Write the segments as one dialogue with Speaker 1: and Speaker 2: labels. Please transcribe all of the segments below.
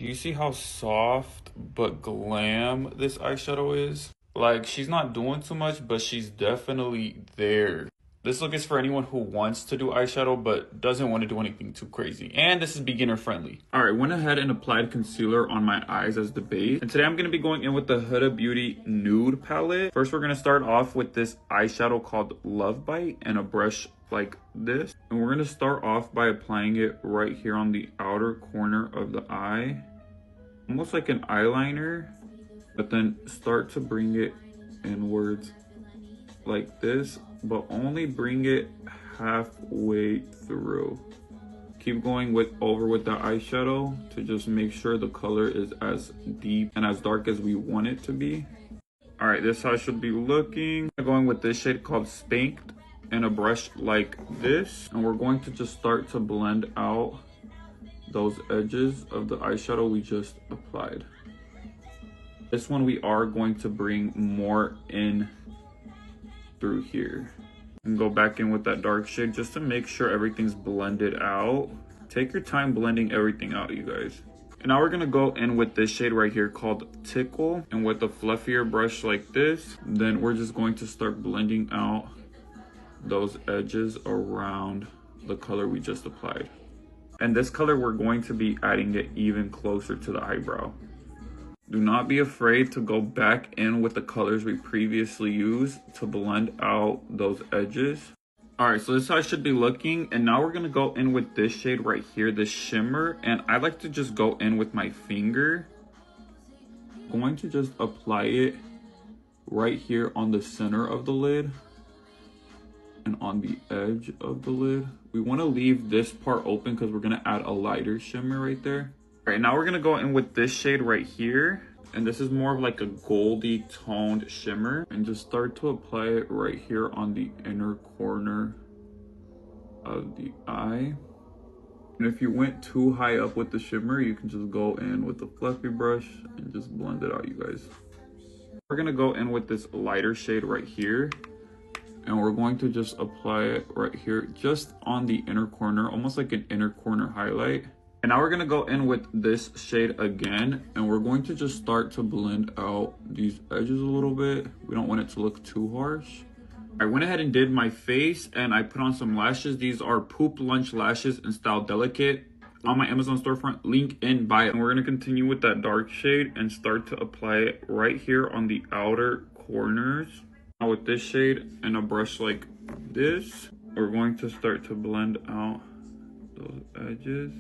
Speaker 1: Do you see how soft but glam this eyeshadow is? Like, she's not doing too much, but she's definitely there. This look is for anyone who wants to do eyeshadow but doesn't want to do anything too crazy. And this is beginner friendly. Alright, went ahead and applied concealer on my eyes as the base. And today I'm going to be going in with the Syeta.beauty Nude palette. First, we're going to start off with this eyeshadow called Love Bite and a brush like this. And we're going to start off by applying it right here on the outer corner of the eye. Almost like an eyeliner. But then start to bring it inwards like this, but only bring it halfway through. Keep going over with the eyeshadow to just make sure the color is as deep and as dark as we want it to be. All right, this is how I should be looking. I'm going with this shade called Spanked and a brush like this, and we're going to just start to blend out those edges of the eyeshadow we just applied. This one we are going to bring more in through here and go back in with that dark shade just to make sure everything's blended out. Take your time blending everything out, you guys. And now we're gonna go in with this shade right here called Tickle, and with a fluffier brush like this, then we're just going to start blending out those edges around the color we just applied. And this color, we're going to be adding it even closer to the eyebrow. Do not be afraid to go back in with the colors we previously used to blend out those edges. All right, so this is how I should be looking. And now we're gonna go in with this shade right here, this shimmer. And I like to just go in with my finger. I'm going to just apply it right here on the center of the lid and on the edge of the lid. We wanna leave this part open because we're gonna add a lighter shimmer right there. All right, now we're gonna go in with this shade right here. And this is more of like a goldy toned shimmer. And just start to apply it right here on the inner corner of the eye. And if you went too high up with the shimmer, you can just go in with a fluffy brush and just blend it out, you guys. We're gonna go in with this lighter shade right here. And we're going to just apply it right here, just on the inner corner, almost like an inner corner highlight. And now we're gonna go in with this shade again, and we're going to just start to blend out these edges a little bit. We don't want it to look too harsh. I went ahead and did my face, and I put on some lashes. These are Poop Lunch lashes in Style Delicate on my Amazon storefront, link in bio. And we're gonna continue with that dark shade and start to apply it right here on the outer corners. Now with this shade and a brush like this, we're going to start to blend out those edges.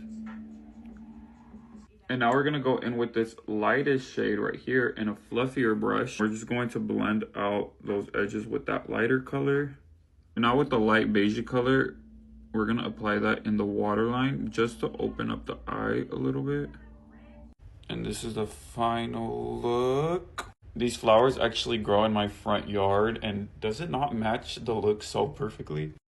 Speaker 1: And now we're gonna go in with this lightest shade right here in a fluffier brush. We're just going to blend out those edges with that lighter color. And now with the light beige color, we're gonna apply that in the waterline just to open up the eye a little bit. And this is the final look. These flowers actually grow in my front yard, and does it not match the look so perfectly?